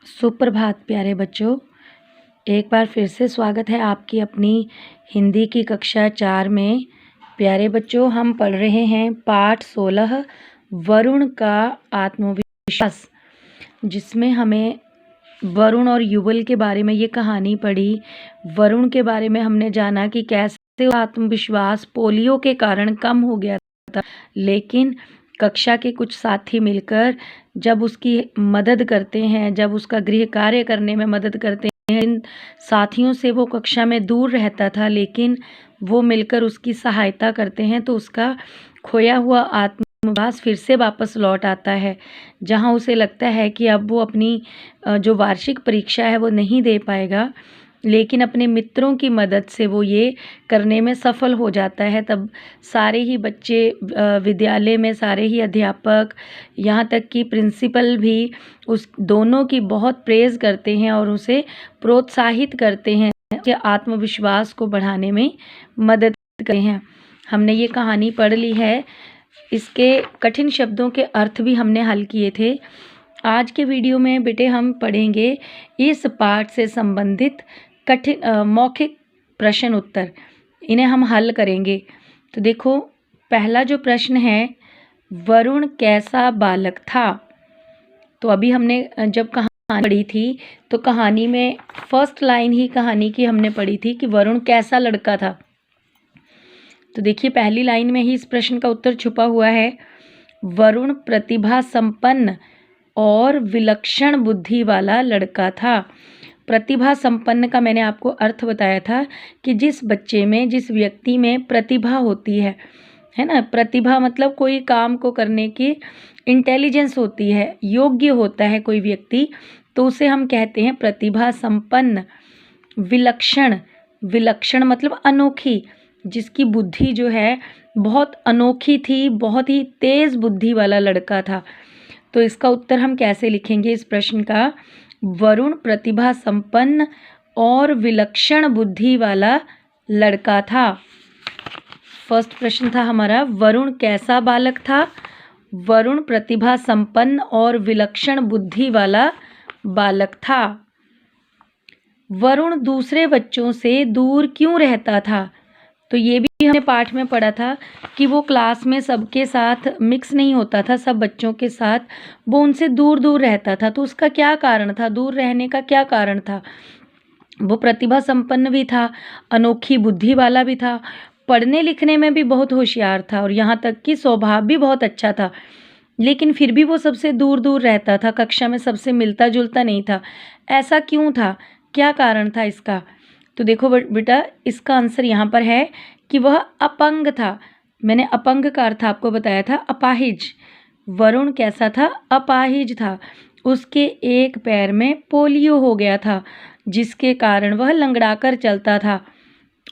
सुप्रभात प्यारे बच्चों। एक बार फिर से स्वागत है आपकी अपनी हिंदी की कक्षा 4 में। प्यारे बच्चों, हम पढ़ रहे हैं पाठ 16 वरुण का आत्मविश्वास, जिसमें हमें वरुण और युगल के बारे में ये कहानी पढ़ी। वरुण के बारे में हमने जाना कि कैसे आत्मविश्वास पोलियो के कारण कम हो गया था, लेकिन कक्षा के कुछ साथी मिलकर जब उसकी मदद करते हैं, जब उसका गृह कार्य करने में मदद करते हैं। इन साथियों से वो कक्षा में दूर रहता था, लेकिन वो मिलकर उसकी सहायता करते हैं तो उसका खोया हुआ आत्मविश्वास फिर से वापस लौट आता है। जहां उसे लगता है कि अब वो अपनी जो वार्षिक परीक्षा है वो नहीं दे पाएगा, लेकिन अपने मित्रों की मदद से वो ये करने में सफल हो जाता है। तब सारे ही बच्चे, विद्यालय में सारे ही अध्यापक, यहाँ तक कि प्रिंसिपल भी उस दोनों की बहुत प्रेज़ करते हैं और उसे प्रोत्साहित करते हैं कि आत्मविश्वास को बढ़ाने में मदद करते हैं। हमने ये कहानी पढ़ ली है, इसके कठिन शब्दों के अर्थ भी हमने हल किए थे। आज के वीडियो में बेटे हम पढ़ेंगे इस पाठ से संबंधित कठिन मौखिक प्रश्न उत्तर, इन्हें हम हल करेंगे। तो देखो, पहला जो प्रश्न है, वरुण कैसा बालक था। तो अभी हमने जब कहानी पढ़ी थी तो कहानी में फर्स्ट लाइन ही कहानी की हमने पढ़ी थी कि वरुण कैसा लड़का था। तो देखिए, पहली लाइन में ही इस प्रश्न का उत्तर छुपा हुआ है। वरुण प्रतिभा संपन्न और विलक्षण बुद्धि वाला लड़का था। प्रतिभा संपन्न का मैंने आपको अर्थ बताया था कि जिस बच्चे में, जिस व्यक्ति में प्रतिभा होती है ना। प्रतिभा मतलब कोई काम को करने की इंटेलिजेंस होती है, योग्य होता है कोई व्यक्ति, तो उसे हम कहते हैं प्रतिभा संपन्न। विलक्षण, विलक्षण मतलब अनोखी, जिसकी बुद्धि जो है बहुत अनोखी थी, बहुत ही तेज बुद्धि वाला लड़का था। तो इसका उत्तर हम कैसे लिखेंगे इस प्रश्न का? वरुण प्रतिभा संपन्न और विलक्षण बुद्धि वाला लड़का था। फर्स्ट प्रश्न था हमारा, वरुण कैसा बालक था? वरुण प्रतिभा संपन्न और विलक्षण बुद्धि वाला बालक था। वरुण दूसरे बच्चों से दूर क्यों रहता था? तो ये भी हमने पाठ में पढ़ा था कि वो क्लास में सबके साथ मिक्स नहीं होता था, सब बच्चों के साथ वो उनसे दूर दूर रहता था। तो उसका क्या कारण था? दूर रहने का क्या कारण था? वो प्रतिभा संपन्न भी था, अनोखी बुद्धि वाला भी था, पढ़ने लिखने में भी बहुत होशियार था और यहाँ तक कि स्वभाव भी बहुत अच्छा था, लेकिन फिर भी वो सबसे दूर दूर रहता था, कक्षा में सबसे मिलता जुलता नहीं था। ऐसा क्यों था? क्या कारण था इसका? तो देखो बेटा, इसका आंसर यहाँ पर है कि वह अपंग था। मैंने अपंग का अर्थ आपको बताया था, अपाहिज। वरुण कैसा था? अपाहिज था। उसके एक पैर में पोलियो हो गया था, जिसके कारण वह लंगड़ाकर चलता था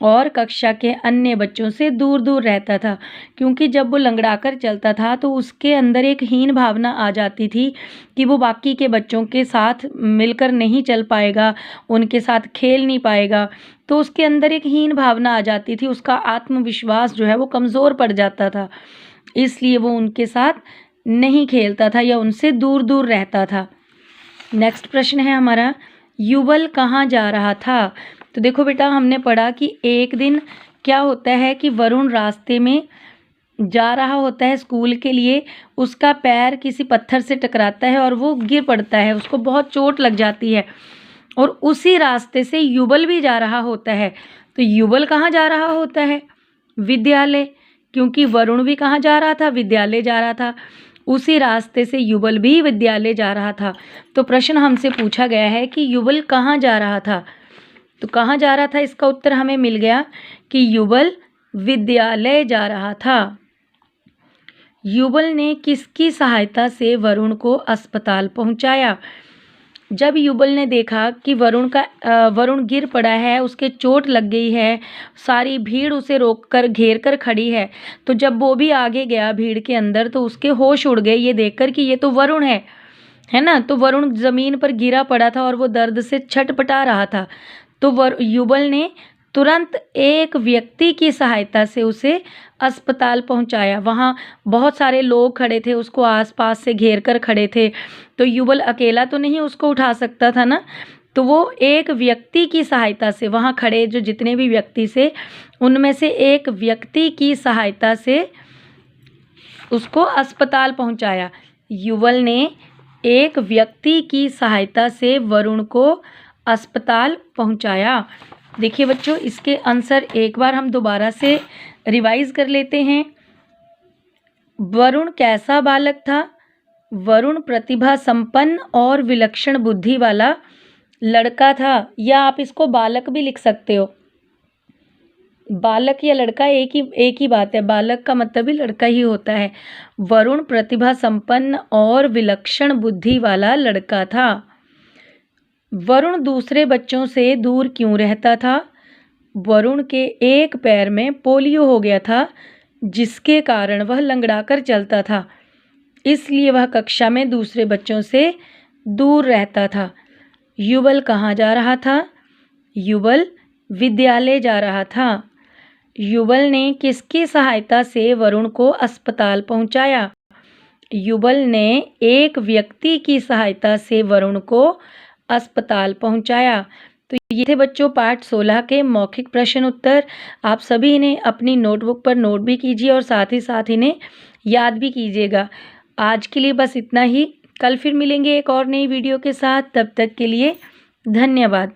और कक्षा के अन्य बच्चों से दूर दूर रहता था। क्योंकि जब वो लंगड़ाकर चलता था तो उसके अंदर एक हीन भावना आ जाती थी कि वो बाकी के बच्चों के साथ मिलकर नहीं चल पाएगा, उनके साथ खेल नहीं पाएगा। तो उसके अंदर एक हीन भावना आ जाती थी, उसका आत्मविश्वास जो है वो कमज़ोर पड़ जाता था, इसलिए वो उनके साथ नहीं खेलता था या उनसे दूर दूर रहता था। नेक्स्ट प्रश्न है हमारा, युगल कहाँ जा रहा था? तो देखो बेटा, हमने पढ़ा कि एक दिन क्या होता है कि वरुण रास्ते में जा रहा होता है स्कूल के लिए, उसका पैर किसी पत्थर से टकराता है और वो गिर पड़ता है, उसको बहुत चोट लग जाती है। और उसी रास्ते से युगल भी जा रहा होता है। तो युगल कहाँ जा रहा होता है? विद्यालय, क्योंकि वरुण भी कहाँ जा रहा था? विद्यालय जा रहा था। उसी रास्ते से युगल भी विद्यालय जा रहा था। तो प्रश्न हमसे पूछा गया है कि युगल कहाँ जा रहा था। तो कहाँ जा रहा था, इसका उत्तर हमें मिल गया कि युगल विद्यालय जा रहा था। युगल ने किसकी सहायता से वरुण को अस्पताल पहुंचाया? जब युगल ने देखा कि वरुण गिर पड़ा है, उसके चोट लग गई है, सारी भीड़ उसे रोककर घेर कर खड़ी है, तो जब वो भी आगे गया भीड़ के अंदर तो उसके होश उड़ गए ये देखकर कि ये तो वरुण है ना। तो वरुण ज़मीन पर गिरा पड़ा था और वो दर्द से छटपटा रहा था। तो युगल ने तुरंत एक व्यक्ति की सहायता से उसे अस्पताल पहुंचाया। वहाँ बहुत सारे लोग खड़े थे, उसको आसपास से घेर कर खड़े थे, तो युगल अकेला तो नहीं उसको उठा सकता था ना, तो वो एक व्यक्ति की सहायता से, वहाँ खड़े जो जितने भी व्यक्ति से, उनमें से एक व्यक्ति की सहायता से उसको अस्पताल पहुंचाया। युगल ने एक व्यक्ति की सहायता से वरुण को अस्पताल पहुंचाया। देखिए बच्चों, इसके आंसर एक बार हम दोबारा से रिवाइज कर लेते हैं। वरुण कैसा बालक था? वरुण प्रतिभा संपन्न और विलक्षण बुद्धि वाला लड़का था, या आप इसको बालक भी लिख सकते हो। बालक या लड़का एक ही बात है, बालक का मतलब भी लड़का ही होता है। वरुण प्रतिभा संपन्न और विलक्षण बुद्धि वाला लड़का था। वरुण दूसरे बच्चों से दूर क्यों रहता था? वरुण के एक पैर में पोलियो हो गया था, जिसके कारण वह लंगड़ाकर चलता था, इसलिए वह कक्षा में दूसरे बच्चों से दूर रहता था। युगल कहाँ जा रहा था? युगल विद्यालय जा रहा था। युगल ने किसकी सहायता से वरुण को अस्पताल पहुंचाया? युगल ने एक व्यक्ति की सहायता से वरुण को अस्पताल पहुंचाया। तो ये थे बच्चों पाठ 16 के मौखिक प्रश्न उत्तर। आप सभी इन्हें अपनी नोटबुक पर नोट भी कीजिए और साथ ही साथ इन्हें याद भी कीजिएगा। आज के लिए बस इतना ही। कल फिर मिलेंगे एक और नई वीडियो के साथ। तब तक के लिए धन्यवाद।